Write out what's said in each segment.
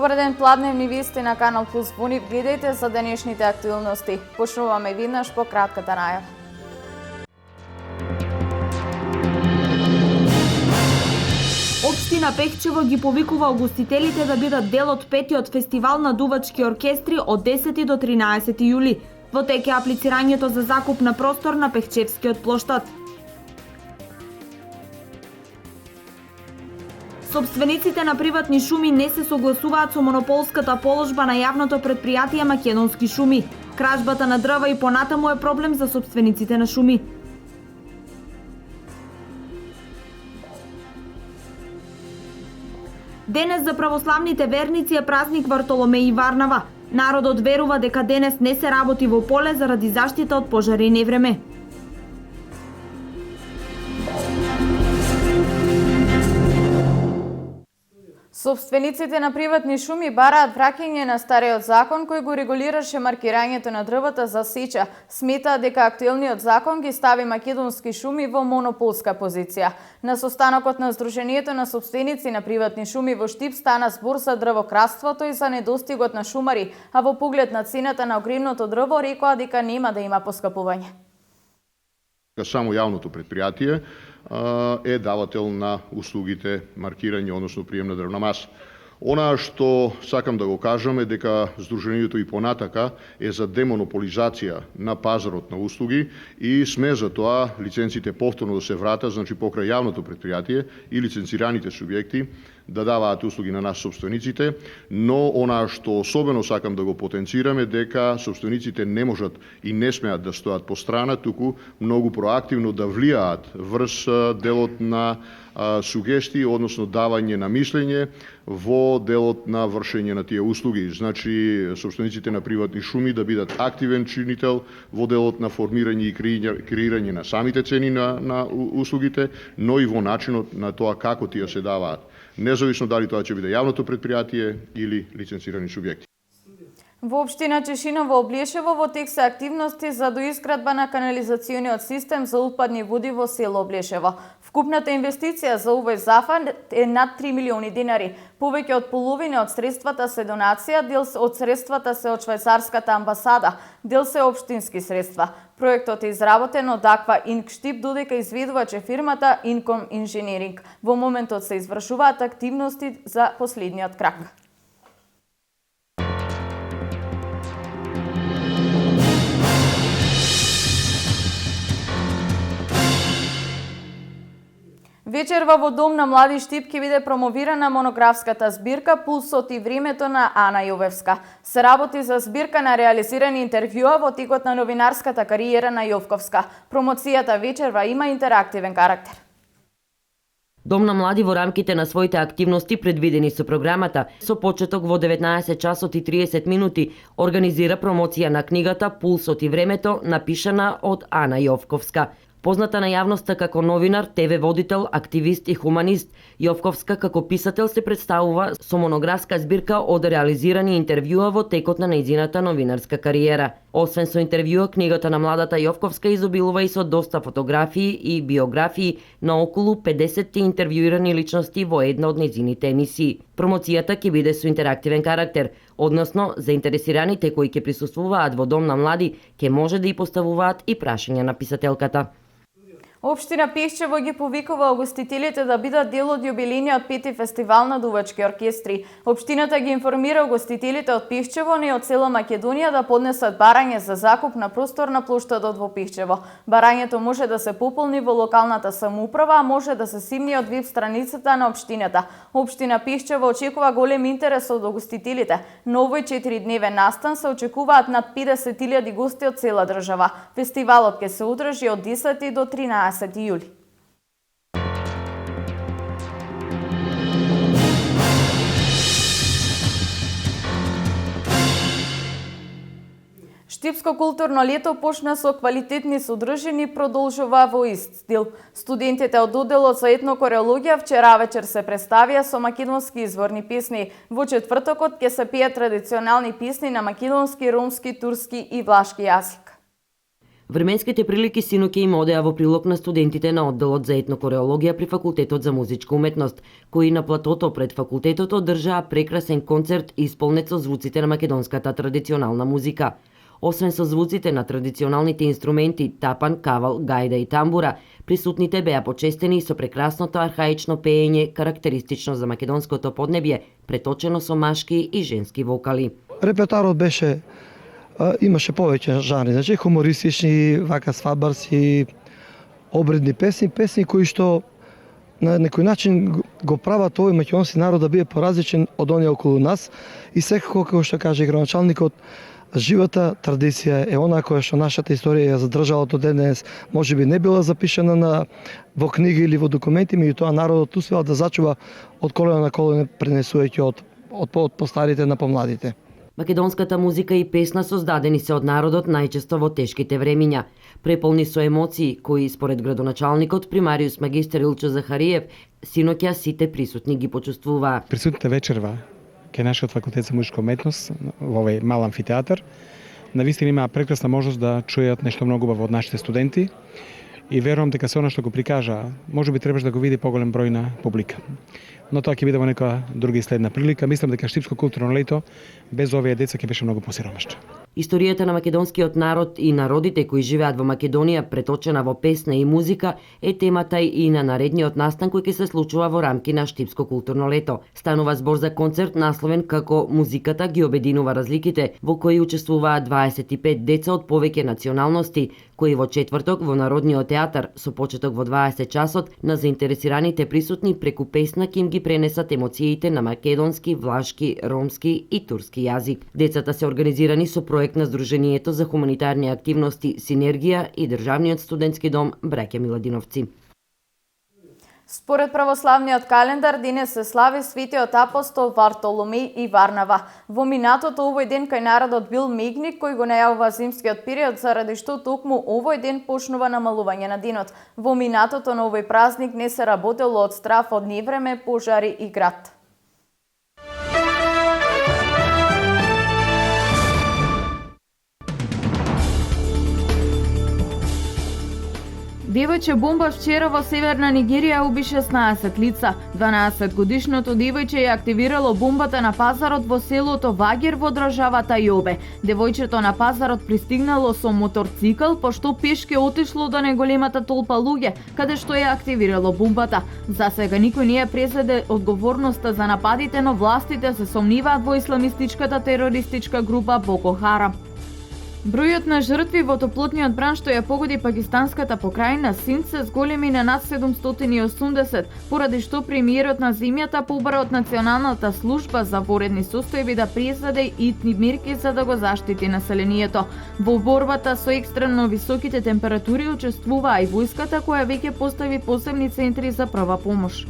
Добар ден, пладневни вести на Канал Плюс Буни. Гледајте за денешните актуелности. Почнуваме веднаш по кратката најава. Општина Пехчево ги повикува угостителите да бидат дел од петиот фестивал на дувачки оркестри од 10 до 13 јули. Во тек е аплицирањето за закуп на простор на Пехчевскиот плоштад. Собствениците на приватни шуми не се согласуваат со монополската положба на јавното претпријатие Македонски шуми. Кражбата на дрва и понатаму е проблем за собствениците на шуми. Денес за православните верници е празник Вартоломеј Варнава. Народот верува дека денес не се работи во поле заради заштита од пожари и невреме. Собствениците на приватни шуми бараат враќање на стариот закон кој го регулираше маркирањето на дрвата за сеча. Сметаат дека актуелниот закон ги стави Македонски шуми во монополска позиција. На состанокот на Сдруженијето на собственици на приватни шуми во Штип стана збор за дрвократството и за недостигот на шумари, а во поглед на цената на огривното дрво рекоа дека нема да има поскапување. Само јавното претпријатие е давател на услугите маркирање, односно прием на дрвна маса. Она што сакам да го кажам е дека Сдруженијето и понатака е за демонополизација на пазарот на услуги и сме за тоа лиценците повторно да се вратат, значи покрај јавното претпријатие и лиценцираните субјекти да даваат услуги на нас собствениците, но она што особено сакам да го потенцирам е дека собствениците не можат и не смеат да стојат по страна, туку многу проактивно да влијаат врз делот на сугестии, односно давање на мислење во делот на вршење на тие услуги. Значи, собствениците на приватни шуми да бидат активен чинител во делот на формирање и креирање на самите цени на услугите, но и во начинот на тоа како тие се даваат, независно дали тоа ќе биде јавното претпријатие или лиценцирани субјекти. Во општина Чешиново Облешево во тек се активности за доизградба на канализациониот систем за отпадни води во село Облешево. Вкупната инвестиција за овој зафат е над 3 милиони динари. Повеќе од половина од средствата се донација, дел од средствата се од швајцарската амбасада, дел се општински средства. Проектот е изработен од Аква Инк Штип, додека изведуваче фирмата Инком Инженеринг. Во моментот се извршуваат активности за последниот крак. Вечерва во Дом на млади Штип ќе биде промовирана монографската збирка Пулсот и времето на Ана Јовевска. Се работи за збирка на реализирани интервјуа во текот на новинарската кариера на Јовковска. Промоцијата вечерва има интерактивен карактер. Дом на млади во рамките на своите активности предвидени со програмата, со почеток во 19 часот и 30 минути, организира промоција на книгата Пулсот и времето, напишана од Ана Јовковска. Позната на јавноста како новинар, ТВ водител, активист и хуманист, Јовковска како писател се представува со монографска збирка од реализирани интервјуа во текот на нејзината новинарска кариера. Освен со интервјуа, книгата на младата Јовковска изобилува и со доста фотографии и биографии на околу 50 интервјуирани личности во една од нејзините емисии. Промоцијата ќе биде со интерактивен карактер, односно заинтересираните кои ќе присуствуваат во Дом на млади ќе може да и поставуваат и прашања на писателката. Општина Пехчево ги повикува угостителите да бидат дел од јубилејниот 5-ти фестивал на дувачки оркестри. Општината ги информира угостителите од Пехчево и од цела Македонија да поднесат барање за закуп на простор на плоштадот во Пехчево. Барањето може да се пополни во локалната самоуправа, а може да се симни од веб страницата на општината. Општина Пехчево очекува голем интерес од угостителите. На овој 4-дневен настан се очекуваат над 50.000 гости од цела држава. Фестивалот ќе се одржи од 10 до 13 јули. Штипско културно лето почна со квалитетни содржини и продолжува во ист стил. Студентите од одделот за етнокореологија вчера вечер се представија со македонски изворни песни. Во четвртокот ќе се пеат традиционални песни на македонски, ромски, турски и влашки јазик. Временските прилики синоќа им одеа во прилог на студентите на одделот за етнокореологија при факултетот за музичка уметност, кои на платото пред факултетот одржаа прекрасен концерт исполнет со звуците на македонската традиционална музика. Освен со звуците на традиционалните инструменти тапан, кавал, гајда и тамбура, присутните беа почестени со прекрасното архаично пеење карактеристично за македонското поднебје, преточено со машки и женски вокали. Репертуарот беше имаше повеќе жанри, значи хумористични, вака свадбарски, обредни песни кои што на некој начин го прават овој македонски народ да биде поразличен од оние околу нас и секако, како што каже градоначалникот, живата традиција е она која што нашата историја ја задржала до денес, можеби не била запишана во книги или во документи, меѓутоа народот успеал да зачува од колено на колено, пренесувајќи од постарите на помладите. Македонската музика и песна создадени се од народот најчесто во тешките времиња, преполни со емоции кои според градоначалникот примариус магистер Илчо Захариев синоќа сите присутни ги почувствуваа. Присутните вечерва кај нашиот факултет за музичка уметност во овој мал амфитеатар навистина имаа прекрасна можност да чујат нешто многу убаво од нашите студенти и верувам дека се она што го прикажа, можеби требаш да го види поголем број на публика. Но тоа ќе биде во некоја друга и следна прилика. Мислам дека Штипско културно лето без овие деца ќе беше многу посиромашно. Историјата на македонскиот народ и народите кои живеат во Македонија, преточена во песна и музика, е темата и на наредниот настан кој ќе се случува во рамки на Штипско културно лето. Станува збор за концерт насловен како Музиката ги обединува разликите, во кој учествуваат 25 деца од повеќе националности, кои во четврток во Народниот театар со почеток во 20 часот на заинтересираните присутни преку песна ќе им ги пренесат емоциите на македонски, влашки, ромски и турски јазик. Децата се организирани со проект на Сдруженијето за хуманитарни активности Синергија и Државниот студентски дом Браќа Миладиновци. Според православниот календар, денес се слави светиот апостол Вартоломеј и Варнава. Во минатото овој ден кај народот бил мегник кој го најавува зимскиот период, заради што токму овој ден почнува намалување на денот. Во минатото на овој празник не се работело од страв од невреме, пожари и град. Девојче бомба вчера во северна Нигерија уби 16 лица. 12-годишното девојче ја активирало бомбата на пазарот во селото Вагер во државата Јобе. Девојчето на пазарот пристигнало со моторцикл, пошто пешке отишло до неголемата толпа луѓе, каде што ја активирало бомбата. За сега никој не ја презеде одговорноста за нападите, но властите се сомниваат во исламистичката терористичка група Боко Харам. Бројот на жртви во топлотниот бран што ја погоди пакистанската покрајна Синд се зголеми на над 780, поради што премиерот на земјата побара од Националната служба за воредни состојби да презеде итни мерки за да го заштити населението. Во борбата со екстремно високите температури учествуваа и војската која веќе постави посебни центри за прва помош.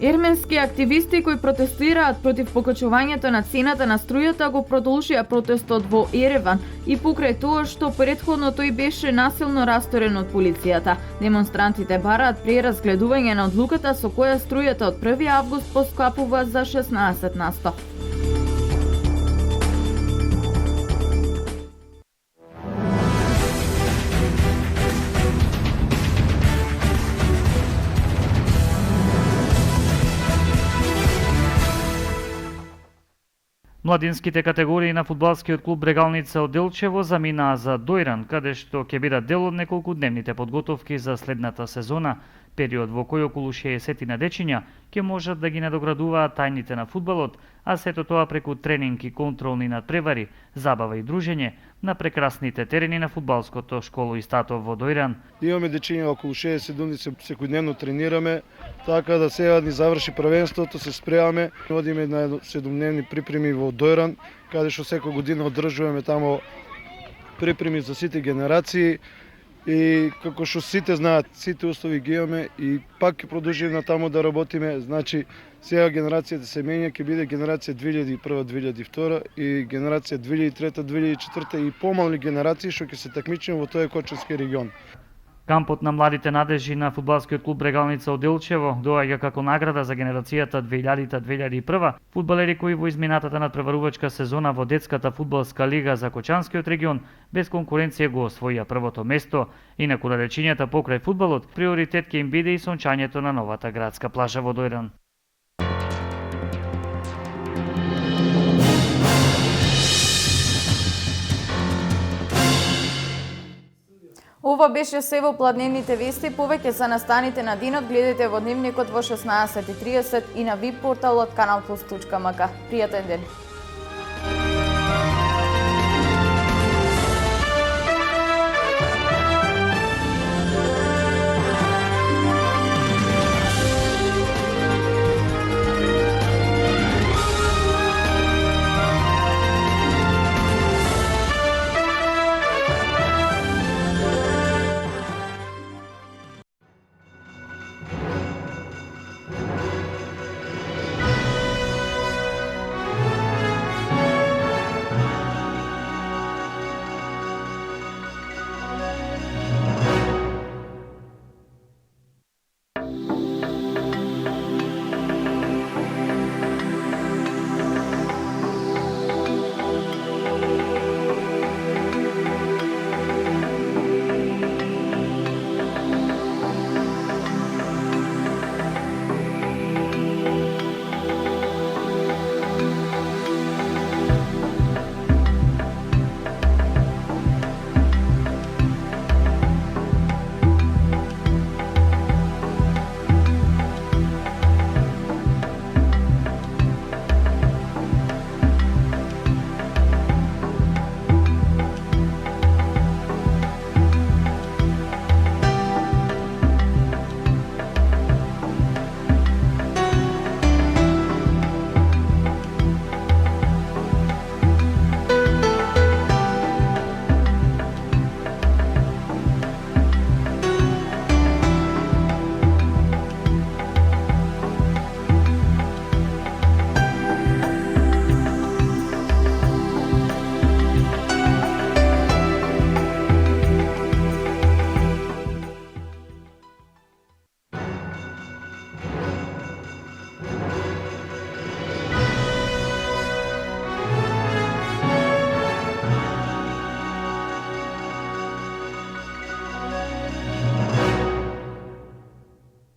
Ерменски активисти кои протестираат против покачувањето на цената на струјата го продолжија протестот во Ереван и покрај тоа што претходно тој беше насилно расторен од полицијата. Демонстрантите бараат преразгледување на одлуката со која струјата од 1 август поскапува за 16%. Младинските категории на фудбалскиот клуб Брегалница од Делчево заминаа за Дојран, каде што ќе бидат дел од неколкудневните подготовки за следната сезона, период во кој околу 60 на дечиња ќе можат да ги надоградуваат тајните на фудбалот, а сето тоа преку тренинг и контролни надпревари, забава и дружење на прекрасните терени на фудбалското школо и статов во Дојран. Имаме дечиња околу 60 дуни, секојдневно тренираме, така да сега ни заврши првенството, се спремаме, одиме на 7-дневни припреми во Дојран, каде што секоја година одржуваме тамо припреми за сите генерации. И како што сите знаат, сите услови ги имаме и пак ќе продолжиме на тамо да работиме. Значи, сега генерацијата се менја, ќе биде генерација 2001-2002 и генерација 2003-2004 и помални генерации што ќе се такмичиме во тој Кочански регион. Кампот на младите надежи на фудбалскиот клуб Брегалница од Делчево доаѓа како награда за генерацијата 2000-2001, фудбалери кои во изминатата надпреварувачка сезона во детската фудбалска лига за Кочанскиот регион без конкуренција го освоија првото место. Инаку на речињата покрај фудбалот, приоритет ќе им биде и сончањето на новата градска плажа во Дојран. Ова беше се во Пладневните вести. Повеќе за настаните на денот гледате во Дневникот во 16:30 и на веб порталот kanalplus.mk. Пријатен ден!